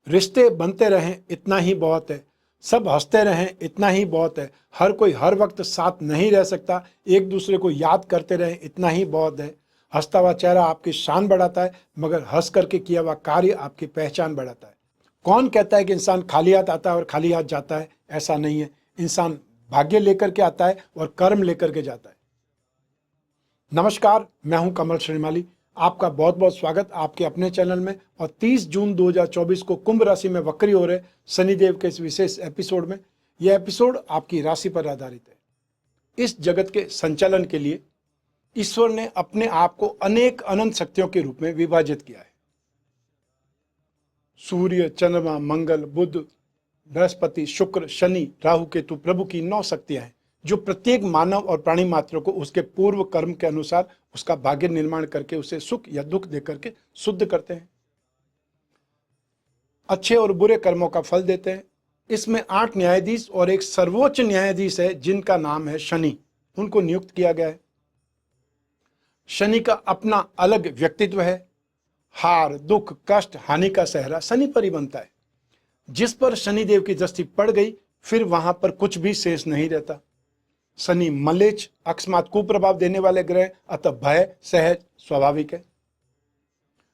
रिश्ते बनते रहें इतना ही बहुत है, सब हंसते रहें इतना ही बहुत है, हर कोई हर वक्त साथ नहीं रह सकता, एक दूसरे को याद करते रहें इतना ही बहुत है। हंसता हुआ चेहरा आपकी शान बढ़ाता है, मगर हंस करके किया हुआ कार्य आपकी पहचान बढ़ाता है। कौन कहता है कि इंसान खाली हाथ आता है और खाली हाथ जाता है? ऐसा नहीं है। इंसान भाग्य लेकर के आता है और कर्म लेकर के जाता है। नमस्कार, मैं हूं कमल श्रीमाली। आपका बहुत बहुत स्वागत आपके अपने चैनल में। और 30 जून 2024 को कुंभ राशि में वक्री हो रहे शनिदेव के इस विशेष एपिसोड में, यह एपिसोड आपकी राशि पर आधारित है। इस जगत के संचालन के लिए ईश्वर ने अपने आप को अनेक अनंत शक्तियों के रूप में विभाजित किया है। सूर्य, चंद्रमा, मंगल, बुध, बृहस्पति, शुक्र, शनि, राहु, केतु प्रभु की 9 शक्तियां हैं, जो प्रत्येक मानव और प्राणी मात्र को उसके पूर्व कर्म के अनुसार उसका भाग्य निर्माण करके उसे सुख या दुख देकर के शुद्ध करते हैं, अच्छे और बुरे कर्मों का फल देते हैं। इसमें 8 न्यायाधीश और एक सर्वोच्च न्यायाधीश है जिनका नाम है शनि, उनको नियुक्त किया गया है। शनि का अपना अलग व्यक्तित्व है। हार, दुख, कष्ट, हानि का सहरा शनि पर ही बनता है। जिस पर शनिदेव की दृष्टि पड़ गई, फिर वहां पर कुछ भी शेष नहीं रहता। शनि मलेच्छ, अकस्मात कुप्रभाव देने वाले ग्रह, अतः भय सहज स्वाभाविक है।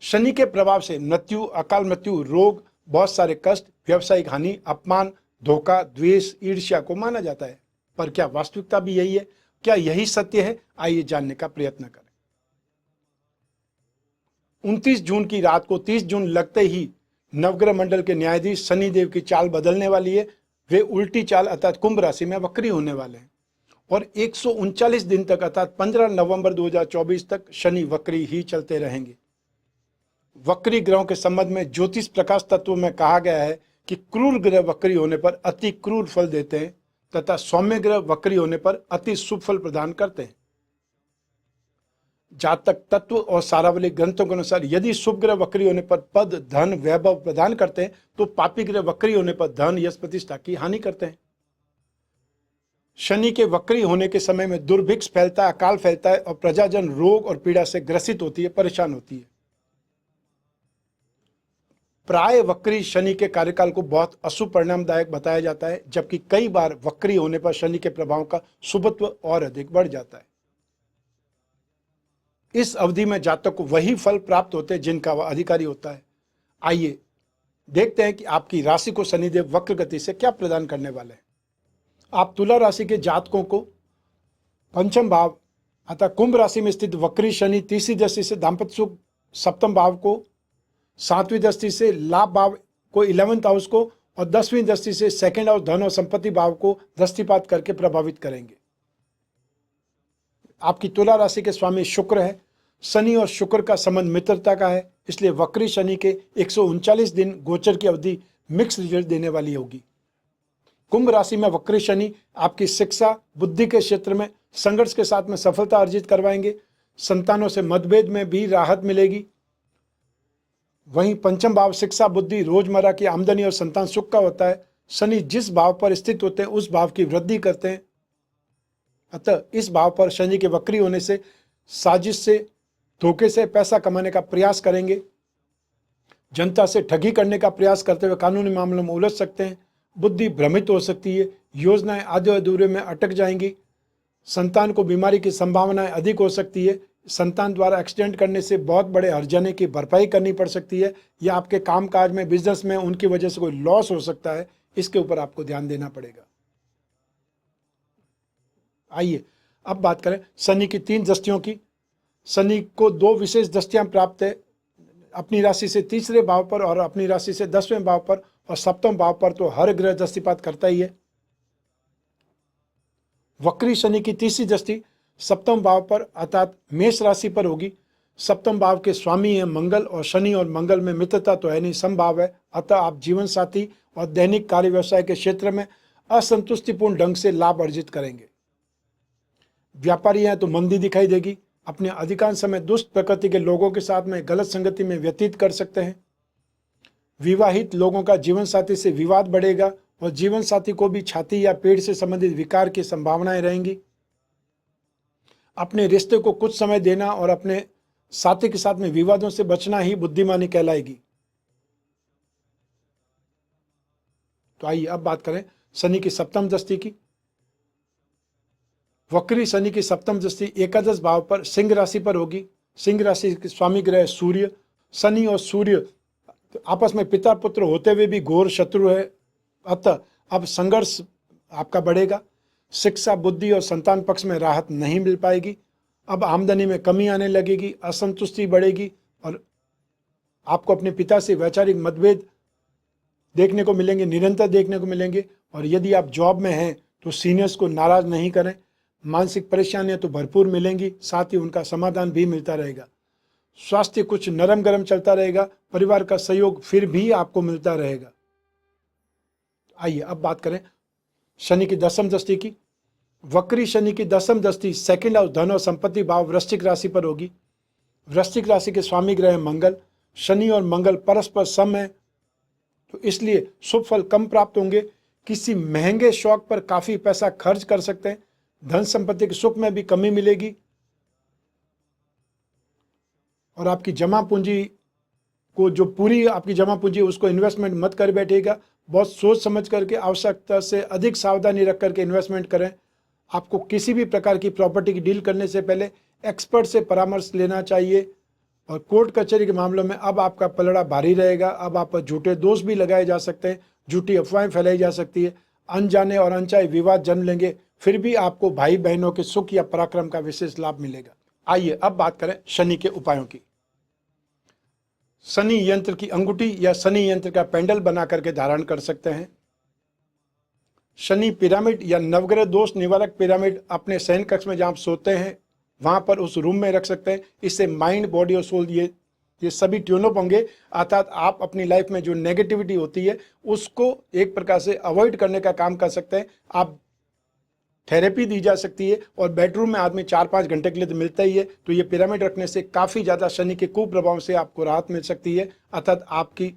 शनि के प्रभाव से मृत्यु, अकाल मृत्यु, रोग, बहुत सारे कष्ट, व्यवसायिक हानि, अपमान, धोखा, द्वेष, ईर्ष्या को माना जाता है। पर क्या वास्तविकता भी यही है? क्या यही सत्य है? आइए जानने का प्रयत्न करें। 29 जून की रात को 30 जून लगते ही नवग्रह मंडल के न्यायाधीश शनिदेव की चाल बदलने वाली है। वे उल्टी चाल अर्थात कुंभ राशि में वक्री होने वाले हैं और 139 दिन तक अर्थात 15 नवंबर 2024 तक शनि वक्री ही चलते रहेंगे। वक्री ग्रहों के संबंध में ज्योतिष प्रकाश तत्व में कहा गया है कि क्रूर ग्रह वक्री होने पर अति क्रूर फल देते हैं तथा सौम्य ग्रह वक्री होने पर अति शुभ फल प्रदान करते हैं। जातक तत्व और सारावली ग्रंथों के अनुसार यदि शुभ ग्रह वक्री होने पर पद, धन, वैभव प्रदान करते हैं, तो पापी ग्रह वक्री होने पर धन, यश, प्रतिष्ठा की हानि करते हैं। शनि के वक्री होने के समय में दुर्भिक्ष फैलता है, अकाल फैलता है और प्रजाजन रोग और पीड़ा से ग्रसित होती है, परेशान होती है। प्राय वक्री शनि के कार्यकाल को बहुत अशुभ परिणामदायक बताया जाता है, जबकि कई बार वक्री होने पर शनि के प्रभाव का शुभत्व और अधिक बढ़ जाता है। इस अवधि में जातक को वही फल प्राप्त होते हैं जिनका वह अधिकारी होता है। आइए देखते हैं कि आपकी राशि को शनिदेव वक्र गति से क्या प्रदान करने वाले हैं। आप तुला राशि के जातकों को पंचम भाव अर्थात कुंभ राशि में स्थित वक्री शनि तीसरी दृष्टि से दाम्पत्य सुख, सप्तम भाव को, 7वीं दृष्टि से लाभ भाव को, 11th हाउस को और 10वीं दृष्टि से सेकंड हाउस धन और संपत्ति भाव को दृष्टिपात करके प्रभावित करेंगे। आपकी तुला राशि के स्वामी शुक्र है। शनि और शुक्र का संबंध मित्रता का है, इसलिए वक्री शनि के 139 दिन गोचर की अवधि मिक्स रिजल्ट देने वाली होगी। कुंभ राशि में वक्री शनि आपकी शिक्षा, बुद्धि के क्षेत्र में संघर्ष के साथ में सफलता अर्जित करवाएंगे। संतानों से मतभेद में भी राहत मिलेगी। वहीं पंचम भाव शिक्षा, बुद्धि, रोजमर्रा की आमदनी और संतान सुख का होता है। शनि जिस भाव पर स्थित होते हैं उस भाव की वृद्धि करते हैं, अतः इस भाव पर शनि के वक्री होने से साजिश से, धोखे से पैसा कमाने का प्रयास करेंगे। जनता से ठगी करने का प्रयास करते हुए कानूनी मामलों में उलझ सकते हैं। बुद्धि भ्रमित हो सकती है। योजनाएं आधे अधूरे में अटक जाएंगी। संतान को बीमारी की संभावनाएं अधिक हो सकती है। संतान द्वारा एक्सीडेंट करने से बहुत बड़े हर्जाने की भरपाई करनी पड़ सकती है, या आपके कामकाज में, बिजनेस में उनकी वजह से कोई लॉस हो सकता है। इसके ऊपर आपको ध्यान देना पड़ेगा। आइए अब बात करें शनि की 3 दृष्टियों की। शनि को 2 विशेष दृष्टियां प्राप्त है, अपनी राशि से तीसरे भाव पर और अपनी राशि से 10वें भाव पर, और सप्तम भाव पर तो हर ग्रह दृष्टिपात करता ही है। वक्री शनि की तीसरी दृष्टि सप्तम भाव पर अर्थात मेष राशि पर होगी। सप्तम भाव के स्वामी है मंगल, और शनि और मंगल में मित्रता तो है नहीं, समभाव है। अतः आप जीवन साथी और दैनिक कार्य व्यवसाय के क्षेत्र में असंतुष्टिपूर्ण ढंग से लाभ अर्जित करेंगे। व्यापारी हैं तो मंदी दिखाई देगी। अपने अधिकांश समय दुष्ट प्रकृति के लोगों के साथ में गलत संगति में व्यतीत कर सकते हैं। विवाहित लोगों का जीवन साथी से विवाद बढ़ेगा और जीवन साथी को भी छाती या पेट से संबंधित विकार की संभावनाएं रहेंगी। अपने रिश्ते को कुछ समय देना और अपने साथी के साथ में विवादों से बचना ही बुद्धिमानी कहलाएगी। तो आइए अब बात करें शनि की सप्तम दृष्टि की। वक्री शनि की सप्तम दृष्टि एकादश भाव पर सिंह राशि पर होगी। सिंह राशि के स्वामी ग्रह सूर्य, शनि और सूर्य आपस में पिता पुत्र होते हुए भी घोर शत्रु है, अतः अब संघर्ष आपका बढ़ेगा। शिक्षा, बुद्धि और संतान पक्ष में राहत नहीं मिल पाएगी। अब आमदनी में कमी आने लगेगी, असंतुष्टि बढ़ेगी और आपको अपने पिता से वैचारिक मतभेद देखने को मिलेंगे, निरंतर देखने को मिलेंगे। और यदि आप जॉब में हैं तो सीनियर्स को नाराज नहीं करें। मानसिक परेशानियां तो भरपूर मिलेंगी, साथ ही उनका समाधान भी मिलता रहेगा। स्वास्थ्य कुछ नरम गरम चलता रहेगा, परिवार का सहयोग फिर भी आपको मिलता रहेगा। आइए अब बात करें शनि की दसम दृष्टि की। वक्री शनि की दसम दृष्टि सेकंड हाउस धन और संपत्ति भाव वृश्चिक राशि पर होगी। वृश्चिक राशि के स्वामी ग्रह मंगल, शनि और मंगल परस्पर सम है, तो इसलिए शुभ फल कम प्राप्त होंगे। किसी महंगे शौक पर काफी पैसा खर्च कर सकते हैं। धन संपत्ति के सुख में भी कमी मिलेगी और आपकी जमा पूंजी को, जो पूरी आपकी जमा पूंजी उसको इन्वेस्टमेंट मत कर बैठेगा। बहुत सोच समझ करके, आवश्यकता से अधिक सावधानी रख करके इन्वेस्टमेंट करें। आपको किसी भी प्रकार की प्रॉपर्टी की डील करने से पहले एक्सपर्ट से परामर्श लेना चाहिए। और कोर्ट कचहरी के मामलों में अब आपका पलड़ा भारी रहेगा। अब आप पर झूठे दोष भी लगाए जा सकते हैं, झूठी अफवाहें फैलाई जा सकती है, अनजाने और अनचाहे विवाद जन्म लेंगे, फिर भी आपको भाई बहनों के सुख या पराक्रम का विशेष लाभ मिलेगा। आइए अब बात करें शनि के उपायों की। शनि यंत्र की अंगूठी या शनि यंत्र का पेंडल बना करके धारण कर सकते हैं। शनि पिरामिड या नवग्रह दोष निवारक पिरामिड अपने शयन कक्ष में जहां आप सोते हैं वहां पर उस रूम में रख सकते हैं। इससे माइंड, बॉडी और सोल ये सभी ट्यून अप होंगे, अर्थात आप अपनी लाइफ में जो नेगेटिविटी होती है उसको एक प्रकार से अवॉइड करने का काम कर सकते हैं। आप थेरेपी दी जा सकती है और बेडरूम में आदमी 4-5 घंटे के लिए तो मिलता ही है, तो ये पिरामिड रखने से काफ़ी ज़्यादा शनि के कुप्रभाव से आपको राहत मिल सकती है, अर्थात आपकी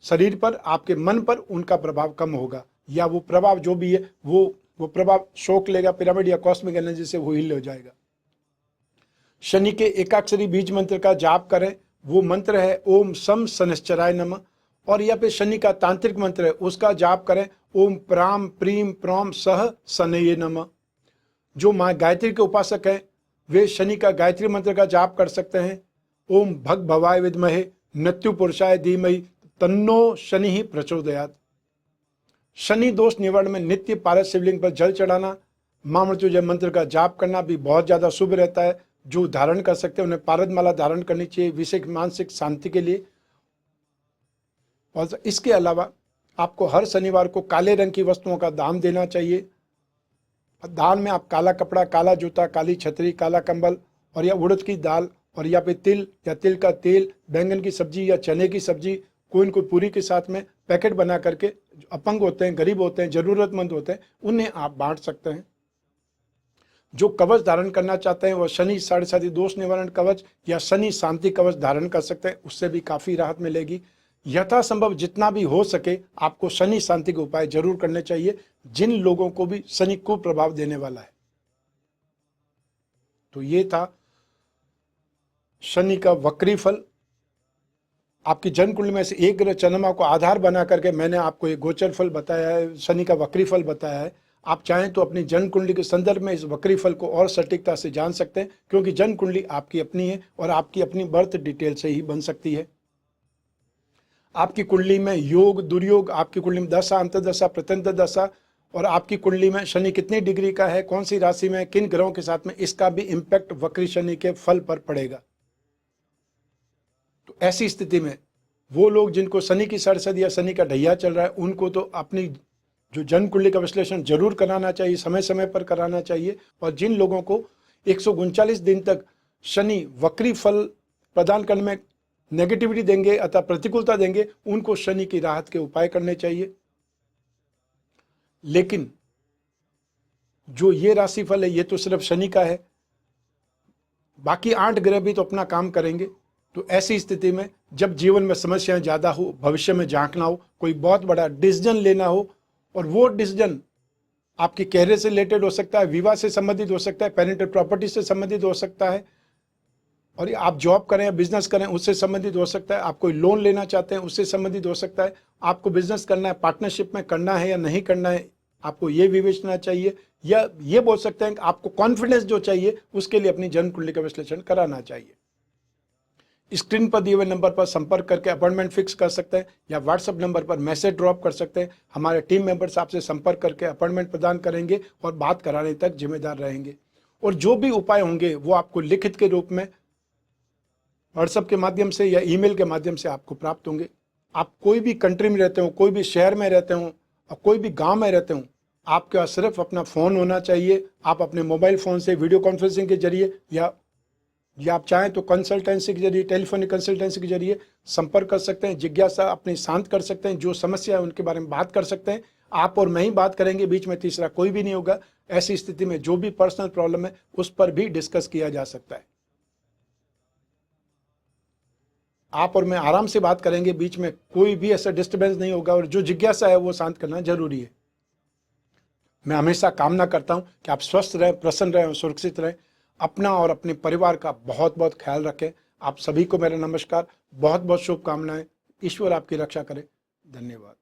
शरीर पर, आपके मन पर उनका प्रभाव कम होगा, या वो प्रभाव जो भी है वो प्रभाव शोक लेगा पिरामिड या कॉस्मिक एनर्जी से वो हिल हो जाएगा। शनि के एकाक्षरी बीज मंत्र का जाप करें, वो मंत्र है ओम सम शनिश्चराय नमः। और यहाँ पे शनि का तांत्रिक मंत्र है, उसका जाप करें ओम प्राम प्रीम प्रॉम सह शनये नमः। जो माँ गायत्री के उपासक हैं वे शनि का गायत्री मंत्र का जाप कर सकते हैं, ओम भग भवाय विद्महे नत्यु पुरुषाय धीमहि तन्नो शनि ही प्रचोदयात्। शनि दोष निवारण में नित्य पारद शिवलिंग पर जल चढ़ाना, मां मृत्युंजय मंत्र का जाप करना भी बहुत ज़्यादा शुभ रहता है। जो धारण कर सकते हैं उन्हें पारद माला धारण करनी चाहिए विशेष मानसिक शांति के लिए। और इसके अलावा आपको हर शनिवार को काले रंग की वस्तुओं का दान देना चाहिए। दान में आप काला कपड़ा, काला जूता, काली छतरी, काला कंबल और या उड़द की दाल और या पे तिल या तिल का तेल, बैंगन की सब्जी या चने की सब्जी, कोई पूरी के साथ में पैकेट बना करके अपंग होते हैं, गरीब होते हैं, जरूरतमंद होते हैं, उन्हें आप बांट सकते हैं। जो कवच धारण करना चाहते हैं वह शनि साढ़े दोष निवारण कवच या शनि शांति कवच धारण कर सकते हैं, उससे भी काफ़ी राहत मिलेगी। यथासंभव जितना भी हो सके आपको शनि शांति के उपाय जरूर करने चाहिए जिन लोगों को भी शनि को प्रभाव देने वाला है। तो ये था शनि का वक्री फल। आपकी जन्म कुंडली में से एक ग्रह चंद्रमा को आधार बना करके मैंने आपको एक गोचर फल बताया है, शनि का वक्री फल बताया है। आप चाहें तो अपनी जन्म कुंडली के संदर्भ में इस वक्री फल को और सटीकता से जान सकते हैं, क्योंकि जन्म कुंडली आपकी अपनी है और आपकी अपनी बर्थ डिटेल से ही बन सकती है। आपकी कुंडली में योग, दुर्योग, आपकी कुंडली में दशा, अंतर्दशा, प्रत्यंतर दशा और आपकी कुंडली में शनि कितनी डिग्री का है, कौन सी राशि में, किन ग्रहों के साथ में, इसका भी इम्पैक्ट वक्री शनि के फल पर पड़ेगा। तो ऐसी स्थिति में वो लोग जिनको शनि की सरसद या शनि का ढैया चल रहा है उनको तो अपनी जो जन्म कुंडली का विश्लेषण जरूर कराना चाहिए, समय समय पर कराना चाहिए। और जिन लोगों को 139 दिन तक शनि वक्री फल प्रदान करने में नेगेटिविटी देंगे अथवा प्रतिकूलता देंगे, उनको शनि की राहत के उपाय करने चाहिए। लेकिन जो ये राशिफल है ये तो सिर्फ शनि का है, बाकी 8 ग्रह भी तो अपना काम करेंगे। तो ऐसी स्थिति में जब जीवन में समस्याएं ज़्यादा हो, भविष्य में झांकना हो, कोई बहुत बड़ा डिसीजन लेना हो, और वो डिसीजन आपकी कैरियर से रिलेटेड हो सकता है, विवाह से संबंधित हो सकता है, पेरेंटल प्रॉपर्टी से संबंधित हो सकता है, और ये आप जॉब करें या बिजनेस करें उससे संबंधित हो सकता है, आप कोई लोन लेना चाहते हैं उससे संबंधित हो सकता है, आपको बिजनेस करना है, पार्टनरशिप में करना है या नहीं करना है, आपको ये विवेचना चाहिए, या ये बोल सकते हैं कि आपको कॉन्फिडेंस जो चाहिए उसके लिए अपनी जन्म कुंडली का विश्लेषण कराना चाहिए। स्क्रीन पर दिए हुए नंबर पर संपर्क करके अपॉइंटमेंट फिक्स कर सकते हैं या व्हाट्सएप नंबर पर मैसेज ड्रॉप कर सकते हैं। हमारे टीम मेंबर्स आपसे संपर्क करके अपॉइंटमेंट प्रदान करेंगे और बात कराने तक जिम्मेदार रहेंगे। और जो भी उपाय होंगे वो आपको लिखित के रूप में व्हाट्सएप के माध्यम से या ईमेल के माध्यम से आपको प्राप्त होंगे। आप कोई भी कंट्री में रहते हो, कोई भी शहर में रहते हो और कोई भी गांव में रहते हो, आपके पास सिर्फ अपना फ़ोन होना चाहिए। आप अपने मोबाइल फ़ोन से वीडियो कॉन्फ्रेंसिंग के जरिए या आप चाहें तो कंसल्टेंसी के जरिए, टेलीफोनिक कंसल्टेंसी के जरिए संपर्क कर सकते हैं। जिज्ञासा अपनी शांत कर सकते हैं, जो समस्या है उनके बारे में बात कर सकते हैं। आप और मैं ही बात करेंगे, बीच में तीसरा कोई भी नहीं होगा। ऐसी स्थिति में जो भी पर्सनल प्रॉब्लम है उस पर भी डिस्कस किया जा सकता है। आप और मैं आराम से बात करेंगे, बीच में कोई भी ऐसा डिस्टर्बेंस नहीं होगा और जो जिज्ञासा है वो शांत करना जरूरी है। मैं हमेशा कामना करता हूं कि आप स्वस्थ रहें, प्रसन्न रहें और सुरक्षित रहें। अपना और अपने परिवार का बहुत बहुत ख्याल रखें। आप सभी को मेरा नमस्कार, बहुत बहुत शुभकामनाएं। ईश्वर आपकी रक्षा करे। धन्यवाद।